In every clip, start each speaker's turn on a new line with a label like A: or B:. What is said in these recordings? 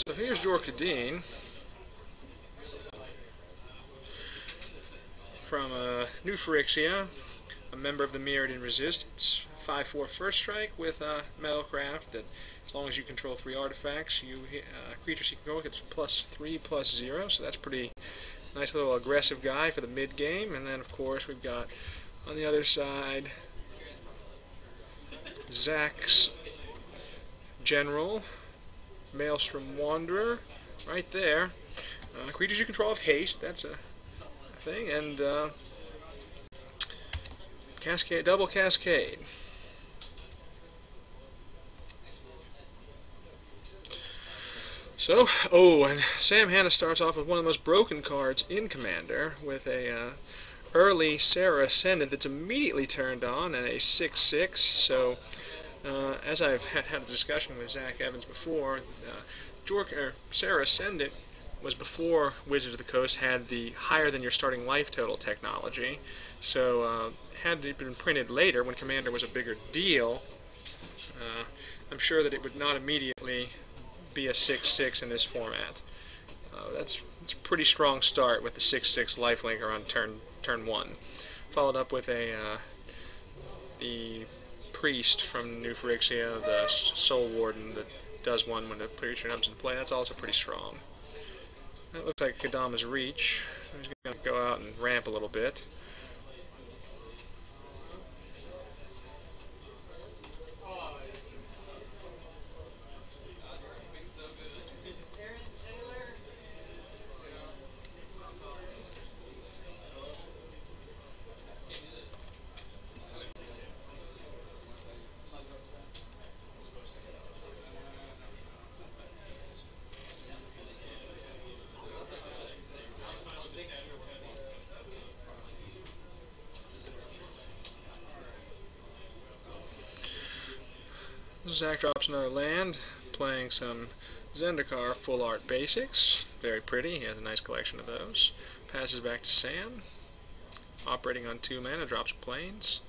A: So here's Jor Kadeen from New Phyrexia, a member of the Mirrored in Resistance. 5/4 first strike with Metalcraft that as long as you control 3 artifacts, creatures you control gets +3/+0, so that's pretty nice little aggressive guy for the mid game. And then of course we've got on the other side Zach's General, Maelstrom Wanderer, right there. Creatures you control have haste, that's a thing, and Cascade, double Cascade. So, and Hanna starts off with one of the most broken cards in Commander with a early Serra Ascendant that's immediately turned on and a 6/6. So, as I've had a discussion with Zach Evans before, Serra Ascendant was before Wizards of the Coast had the higher than your starting life total technology. So, had it been printed later when Commander was a bigger deal, I'm sure that it would not immediately be a 6/6 in this format. That's a pretty strong start with the 6/6 lifelinker on turn 1, followed up with the priest from New Phyrexia, the Soul Warden that does one when the creature comes into play. That's also pretty strong. That looks like Kadama's reach. He's going to go out and ramp a little bit. Zach drops another land, playing some Zendikar Full Art Basics. Very pretty, he has a nice collection of those. Passes back to Sam, operating on 2 mana, drops Plains.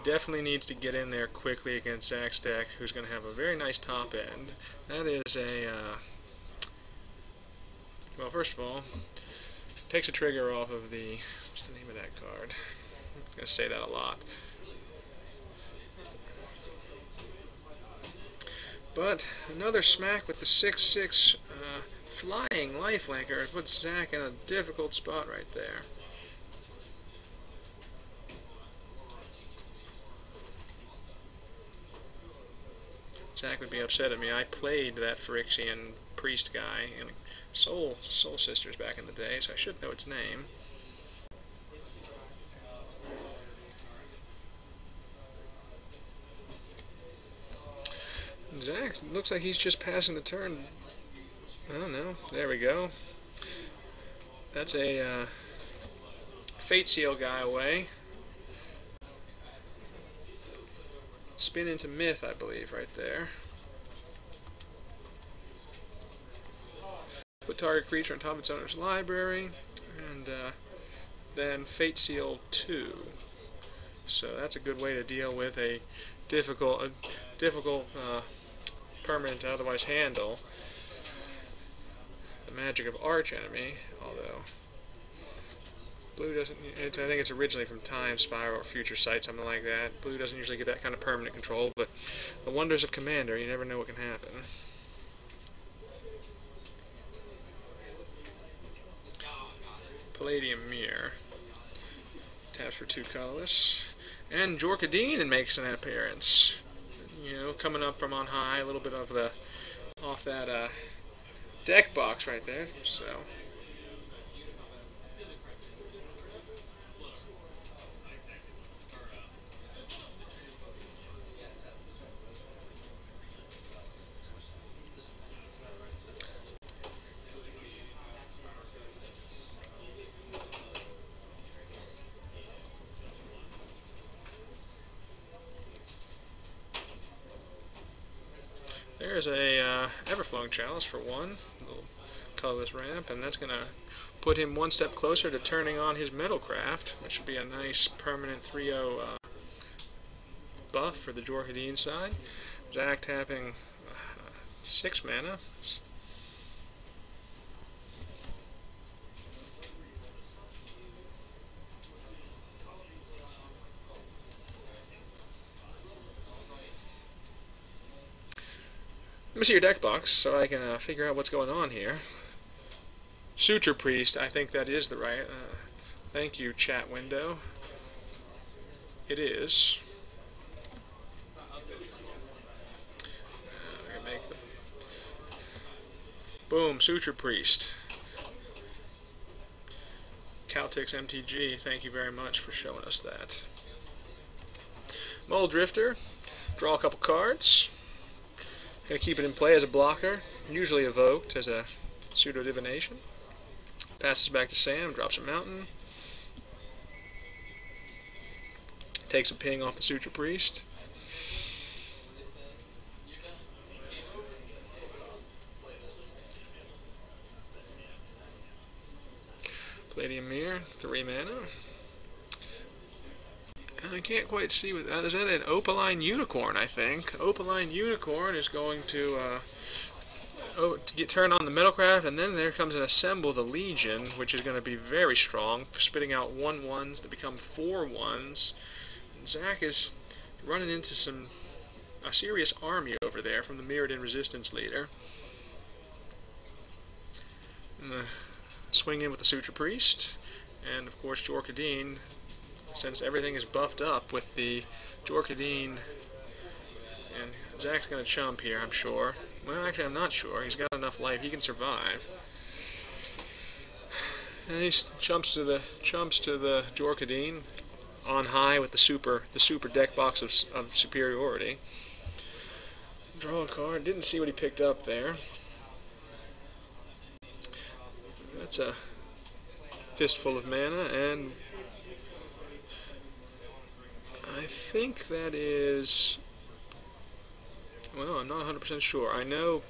A: Definitely needs to get in there quickly against Zach's deck, who's going to have a very nice top end. That is well, first of all, takes a trigger off of the, what's the name of that card? I'm going to say that a lot. But another smack with the 6/6 flying lifelinker puts Zach in a difficult spot right there. Zach would be upset at me. I played that Phyrexian priest guy in Soul Sisters back in the day, so I should know its name. Zach looks like he's just passing the turn. I don't know. There we go. That's a Fate Seal guy away. Spin into Myth, I believe, right there. Put target creature on top of its owner's library, and then Fate Seal 2. So that's a good way to deal with a difficult permanent to otherwise handle. The magic of Archenemy, although blue doesn't, I think it's originally from Time Spiral or Future Sight, something like that. Blue doesn't usually get that kind of permanent control, but the wonders of Commander, you never know what can happen. Palladium Mirror. Taps for 2 colorless. And Jor Kadeen makes an appearance. You know, coming up from on high, a little bit of the off that deck box right there. So there's a Everflowing Chalice for 1, a little colorless ramp, and that's going to put him one step closer to turning on his Metalcraft, which would be a nice permanent 3/0 buff for the Jor Kadeen side. Zach tapping 6 mana. Let me see your deck box so I can figure out what's going on here. Suture Priest, I think that is the right. Thank you, chat window. It is. We're gonna make the boom, Suture Priest. Caltix MTG, thank you very much for showing us that. Mole Drifter, draw a couple cards. Gonna keep it in play as a blocker, usually evoked as a pseudo divination. Passes back to Sam, drops a mountain. Takes a ping off the Suture Priest. Palladium Mirror, 3 mana. And I can't quite see what is that an Opaline Unicorn, I think. Opaline Unicorn is going to get turned on the Metalcraft, and then there comes an Assemble the Legion, which is going to be very strong, spitting out 1/1s that become 4/1s. And Zach is running into a serious army over there from the Mirrodin Resistance leader. Swing in with the Suture Priest, and of course Jor Kadeen, since everything is buffed up with the Jor Kadeen, and Zach's going to chump here, I'm sure. Well, actually, I'm not sure. He's got enough life. He can survive. And he jumps to the Jor Kadeen on high with the super deck box of superiority. Draw a card. Didn't see what he picked up there. That's a fistful of mana, and I think that is, well, I'm not 100% sure. I know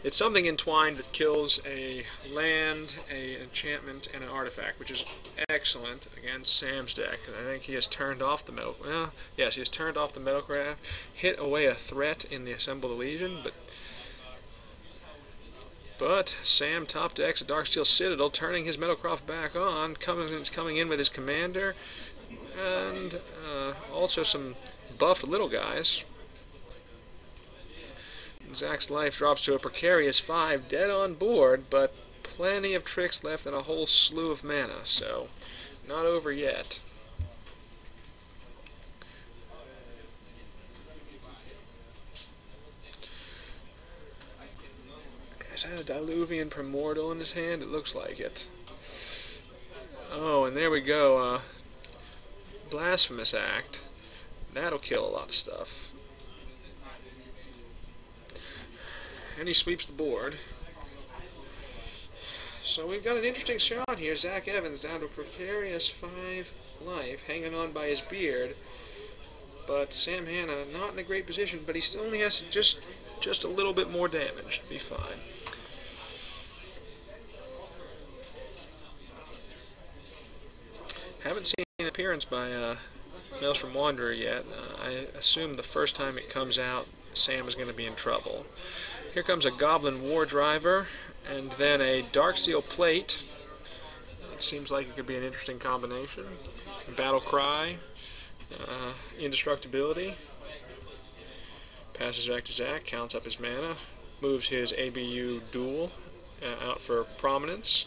A: it's something entwined that kills a land, an enchantment, and an artifact, which is excellent against Sam's deck. I think he has turned off the metal. Well, yes, he has turned off the Metalcraft, hit away a threat in the Assemble the Legion, but Sam top decks a Darksteel Citadel, turning his Metalcraft back on, coming in with his commander, and also some buffed little guys. Zach's life drops to a precarious 5, dead on board, but plenty of tricks left and a whole slew of mana, so not over yet. Is that a Diluvian Primordial in his hand? It looks like it. Oh, and there we go. Blasphemous Act. That'll kill a lot of stuff. And he sweeps the board. So we've got an interesting shot here. Zach Evans down to a precarious 5 life, hanging on by his beard. But Sam Hanna not in a great position, but he still only has to just a little bit more damage to be fine. Haven't seen an appearance by Maelstrom Wanderer yet. I assume the first time it comes out, Sam is going to be in trouble. Here comes a Goblin War Driver, and then a Darksteel Plate. It seems like it could be an interesting combination. Battle Cry, Indestructibility. Passes back to Zach, counts up his mana, moves his ABU Duel out for prominence,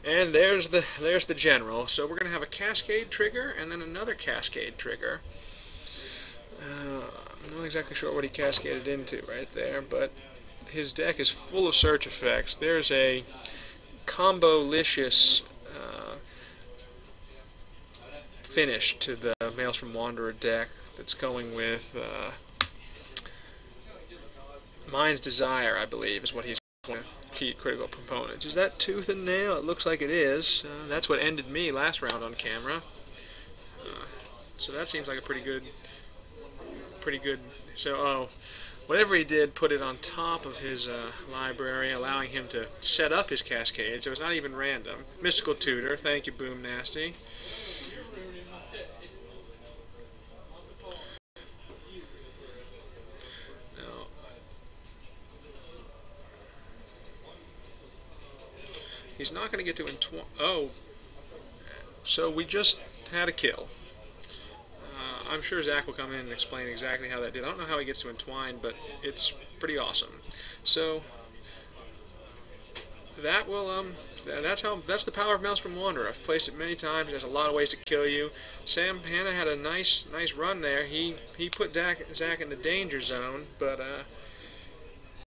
A: and there's the general. So we're going to have a Cascade trigger and then another Cascade trigger. I'm not exactly sure what he cascaded into right there, but his deck is full of search effects. There's a combo-licious finish to the Maelstrom Wanderer deck that's going with Mind's Desire, I believe, is what he's going to key critical components. Is that Tooth and Nail? It looks like it is. That's what ended me last round on camera. So that seems like a pretty good. So, whatever he did, put it on top of his library, allowing him to set up his Cascade, so it's not even random. Mystical Tutor, thank you, Boom Nasty. Now, He's not going to get to entwine. Oh, so we just had a kill. I'm sure Zach will come in and explain exactly how that did. I don't know how he gets to entwine, but it's pretty awesome. So that will that's the power of Maelstrom Wanderer. I've placed it many times. It has a lot of ways to kill you. Hanna had a nice run there. He put Zach in the danger zone, but